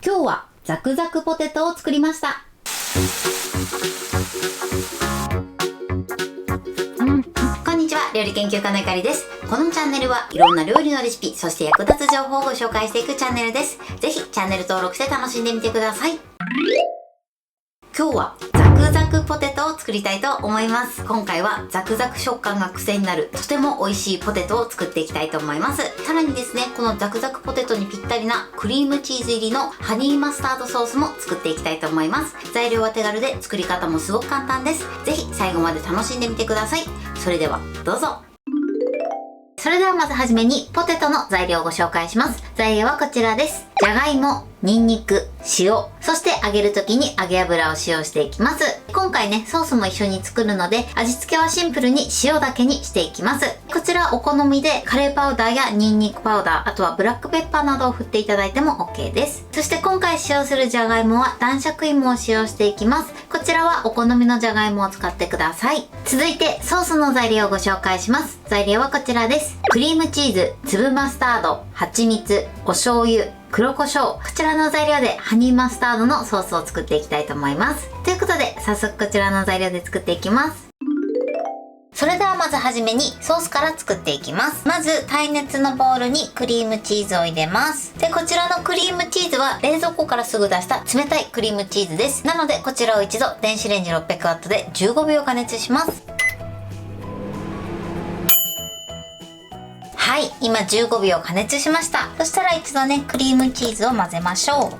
今日はザクザクポテトを作りました。こんにちは、料理研究家のゆかりです。このチャンネルはいろんな料理のレシピ、そして役立つ情報をご紹介していくチャンネルです。ぜひチャンネル登録して楽しんでみてください。今日はザクザクポテトを作りたいと思います。今回はザクザク食感が癖になるとても美味しいポテトを作っていきたいと思います。さらにですね、このザクザクポテトにぴったりなクリームチーズ入りのハニーマスタードソースも作っていきたいと思います。材料は手軽で作り方もすごく簡単です。ぜひ最後まで楽しんでみてください。それではどうぞ。それではまずはじめにポテトの材料をご紹介します。材料はこちらです。じゃがいも、にんにく、塩、そして揚げる時に揚げ油を使用していきます。今回ね、ソースも一緒に作るので、味付けはシンプルに塩だけにしていきます。こちらお好みでカレーパウダーやにんにくパウダー、あとはブラックペッパーなどを振っていただいても OK です。そして今回使用するじゃがいもは男爵芋を使用していきます。こちらはお好みのじゃがいもを使ってください。続いてソースの材料をご紹介します。材料はこちらです。クリームチーズ、粒マスタード、蜂蜜、お醤油、黒胡椒、こちらの材料でハニーマスタードのソースを作っていきたいと思います。ということで早速こちらの材料で作っていきます。それではまずはじめにソースから作っていきます。まず耐熱のボウルにクリームチーズを入れます。で、こちらのクリームチーズは冷蔵庫からすぐ出した冷たいクリームチーズです。なのでこちらを一度電子レンジ 600W で15秒加熱します。はい、今15秒加熱しました。そしたら一度ね、クリームチーズを混ぜましょう。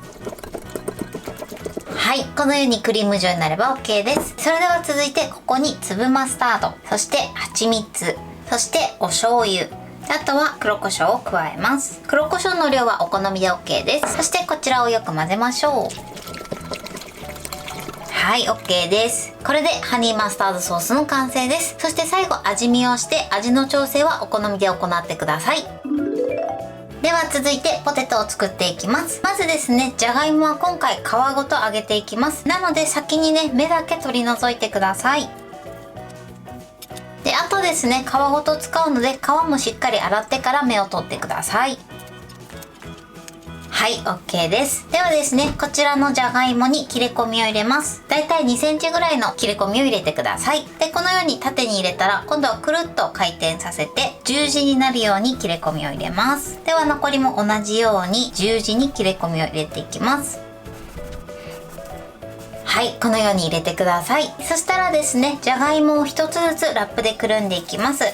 はい、このようにクリーム状になれば OK です。それでは続いてここに粒マスタード、そして蜂蜜、そしてお醤油、あとは黒胡椒を加えます。黒胡椒の量はお好みで OK です。そしてこちらをよく混ぜましょう。はい、OK です。これでハニーマスタードソースの完成です。そして最後味見をして味の調整はお好みで行ってください。では続いてポテトを作っていきます。まずですね、じゃがいもは今回皮ごと揚げていきます。なので先にね、芽だけ取り除いてください。で、あとですね、皮ごと使うので皮もしっかり洗ってから芽を取ってください。はい、OK です。ではですね、こちらのじゃがいもに切れ込みを入れます。だいたい2センチぐらいの切れ込みを入れてください。で、このように縦に入れたら、今度はくるっと回転させて、十字になるように切れ込みを入れます。では残りも同じように十字に切れ込みを入れていきます。はい、このように入れてください。そしたらですね、じゃがいもを一つずつラップでくるんでいきます。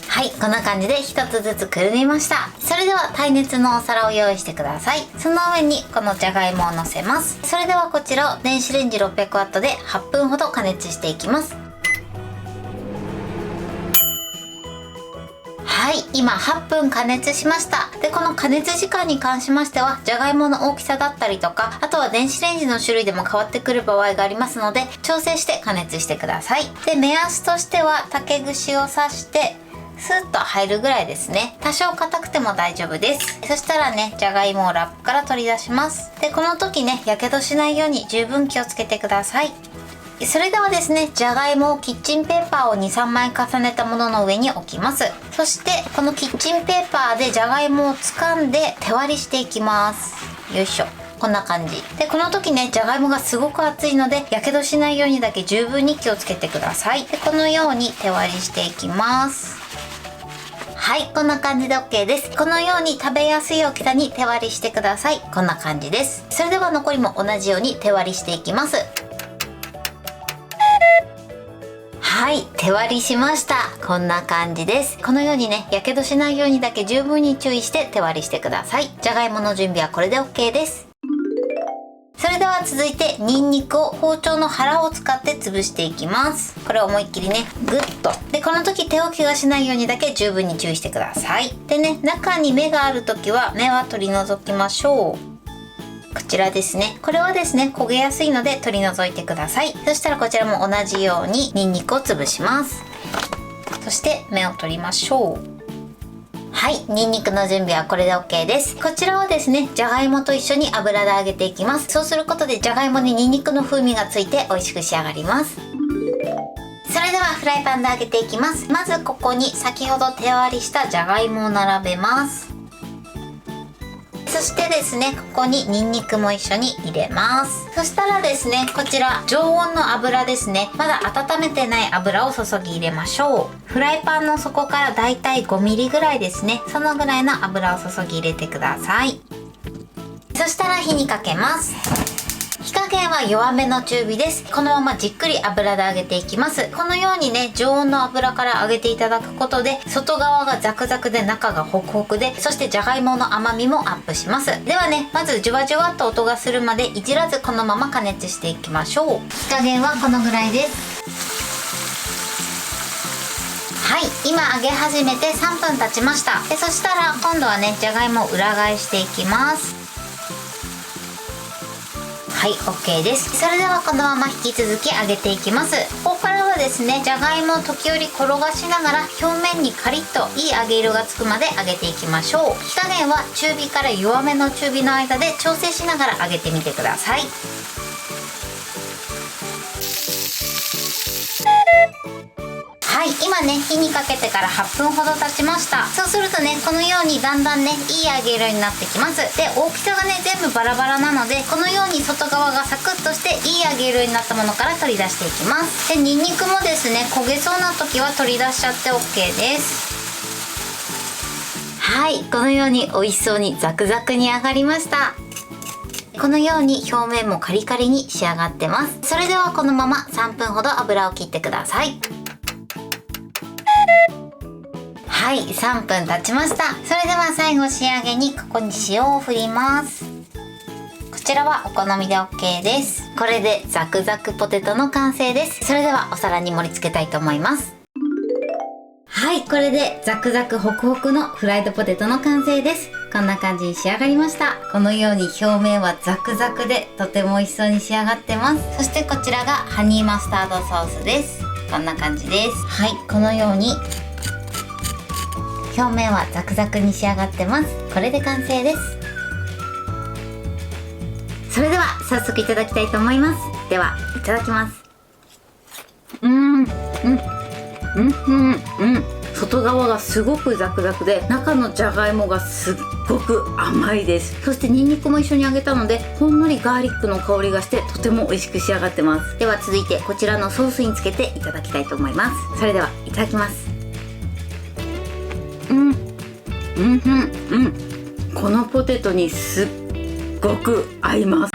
はい、こんな感じで一つずつくるみました。それでは耐熱のお皿を用意してください。その上にこのじゃがいもを乗せます。それではこちらを電子レンジ 600W で8分ほど加熱していきます。はい、今8分加熱しました。で、この加熱時間に関しましては、じゃがいもの大きさだったりとか、あとは電子レンジの種類でも変わってくる場合がありますので、調整して加熱してください。で、目安としては竹串を刺してスーッと入るぐらいですね。多少硬くても大丈夫です。そしたらね、じゃがいもをラップから取り出します。で、この時ね、やけどしないように十分気をつけてください。それではですね、じゃがいもをキッチンペーパーを 2,3 枚重ねたものの上に置きます。そしてこのキッチンペーパーでじゃがいもを掴んで手割りしていきます。よいしょ、こんな感じで、この時ね、じゃがいもがすごく熱いのでやけどしないようにだけ十分に気をつけてください。で、このように手割りしていきます。はい、こんな感じで OK です。このように食べやすい大きさに手割りしてください。こんな感じです。それでは残りも同じように手割りしていきます。はい、手割りしました。こんな感じです。このようにね、やけどしないようにだけ十分に注意して手割りしてください。じゃがいもの準備はこれで OK です。それでは続いてニンニクを包丁の腹を使って潰していきます。これを思いっきりね、グッと。で、この時手を怪我しないようにだけ十分に注意してください。でね、中に芽がある時は芽は取り除きましょう。こちらですね。これはですね、焦げやすいので取り除いてください。そしたらこちらも同じようにニンニクを潰します。そして芽を取りましょう。はい、ニンニクの準備はこれで OK です。こちらはですね、じゃがいもと一緒に油で揚げていきます。そうすることでじゃがいもにニンニクの風味がついて美味しく仕上がります。それではフライパンで揚げていきます。まずここに先ほど手割りしたじゃがいもを並べます。そそしてですね、ここにニンニクも一緒に入れます。そしたらですね、こちら常温の油ですね、まだ温めてない油を注ぎ入れましょう。フライパンの底からだいたい5ミリぐらいですね、そのぐらいの油を注ぎ入れてください。そしたら火にかけます。火加減は弱めの中火です。このままじっくり油で揚げていきます。このようにね、常温の油から揚げていただくことで、外側がザクザクで中がホクホクで、そしてじゃがいもの甘みもアップします。ではね、まずジュワジュワっと音がするまでいじらずこのまま加熱していきましょう。火加減はこのぐらいです。はい、今揚げ始めて3分経ちました。で、そしたら今度はね、じゃがいもを裏返していきます。はい、OK です。それではこのまま引き続き揚げていきます。ここからはですね、じゃがいもを時折転がしながら表面にカリッといい揚げ色がつくまで揚げていきましょう。火加減は中火から弱めの中火の間で調整しながら揚げてみてください。はい、今ね、火にかけてから8分ほど経ちました。そうするとね、このようにだんだんね、いい揚げ色になってきます。で、大きさがね、全部バラバラなので、このように外側がサクッとしていい揚げ色になったものから取り出していきます。で、ニンニクもですね、焦げそうな時は取り出しちゃって OK です。はい、このように美味しそうにザクザクに揚がりました。このように表面もカリカリに仕上がってます。それではこのまま3分ほど油を切ってください。はい、3分経ちました。それでは最後仕上げにここに塩を振ります。こちらはお好みで OK です。これでザクザクポテトの完成です。それではお皿に盛り付けたいと思います。はい、これでザクザクホクホクのフライドポテトの完成です。こんな感じに仕上がりました。このように表面はザクザクでとても美味しそうに仕上がってます。そしてこちらがハニーマスタードソースです。こんな感じです。はい、このように表面はザクザクに仕上がってます。これで完成です。それでは早速いただきたいと思います。では、いただきます。外側がすごくザクザクで、中のじゃがいもがすっごく甘いです。そしてニンニクも一緒に揚げたので、ほんのりガーリックの香りがしてとても美味しく仕上がってます。では続いてこちらのソースにつけていただきたいと思います。それではいただきます。このポテトにすっごく合います。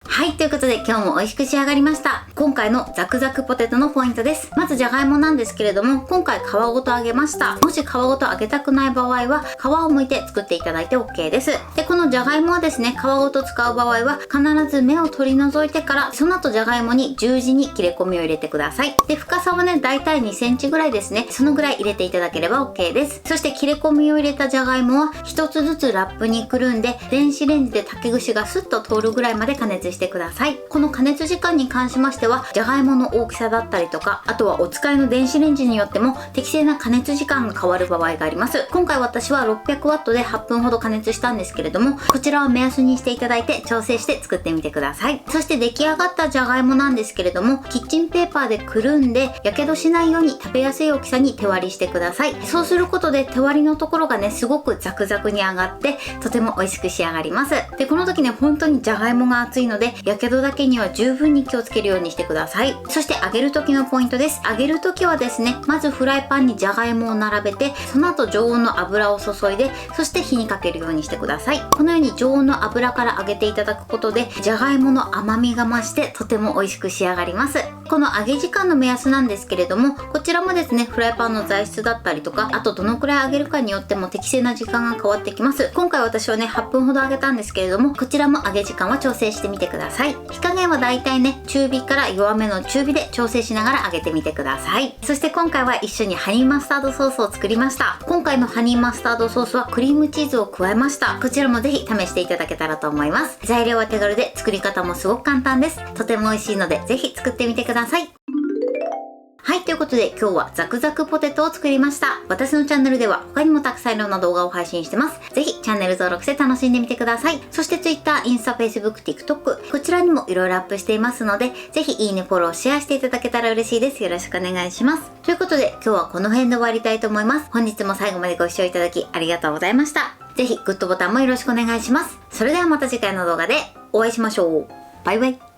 はい、ということで今日も美味しく仕上がりました。今回のザクザクポテトのポイントです。まずじゃがいもなんですけれども、今回皮ごと揚げました。もし皮ごと揚げたくない場合は皮を剥いて作っていただいて OK です。で、このじゃがいもはですね、皮ごと使う場合は必ず芽を取り除いてから、その後じゃがいもに十字に切れ込みを入れてください。で、深さはね、だいたい2センチぐらいですね。そのぐらい入れていただければ OK です。そして切れ込みを入れたじゃがいもは一つずつラップにくるんで、電子レンジで竹串がスッと通るぐらいまで加熱してください。この加熱時間に関しましては、じゃがいもの大きさだったりとか、あとはお使いの電子レンジによっても適正な加熱時間が変わる場合があります。今回私は 600W で8分ほど加熱したんですけれども、こちらを目安にしていただいて調整して作ってみてください。そして出来上がったじゃがいもなんですけれども、キッチンペーパーでくるんでやけどしないように食べやすい大きさに手割りしてください。そうすることで手割りのところがね、すごくザクザクに揚がってとても美味しく仕上がります。で、この時ね、本当にじゃがいもが熱いのでやけどだけには十分に気をつけるようにしてください。そして揚げる時のポイントです。揚げる時はですね、まずフライパンにじゃがいもを並べて、その後常温の油を注いで、そして火にかけるようにしてください。このように常温の油から揚げていただくことで、じゃがいもの甘みが増してとても美味しく仕上がります。この揚げ時間の目安なんですけれども、こちらもですね、フライパンの材質だったりとか、あとどのくらい揚げるかによっても適正な時間が変わってきます。今回私はね、8分ほど揚げたんですけれども、こちらも揚げ時間は調整してみてください。火加減はだいたいね、中火から弱めの中火で調整しながら揚げてみてください。そして今回は一緒にハニーマスタードソースを作りました。今回のハニーマスタードソースはクリームチーズを加えました。こちらもぜひ試していただけたらと思います。材料は手軽で作り方もすごく簡単です。とても美味しいのでぜひ作ってみてください。はい、ということで今日はザクザクポテトを作りました。私のチャンネルでは他にもたくさんいろんな動画を配信してます。ぜひチャンネル登録して楽しんでみてください。そして Twitter、インスタ、Facebook、TikTok、こちらにもいろいろアップしていますので、ぜひいいね、フォロー、シェアしていただけたら嬉しいです。よろしくお願いします。ということで今日はこの辺で終わりたいと思います。本日も最後までご視聴いただきありがとうございました。ぜひグッドボタンもよろしくお願いします。それではまた次回の動画でお会いしましょう。バイバイ。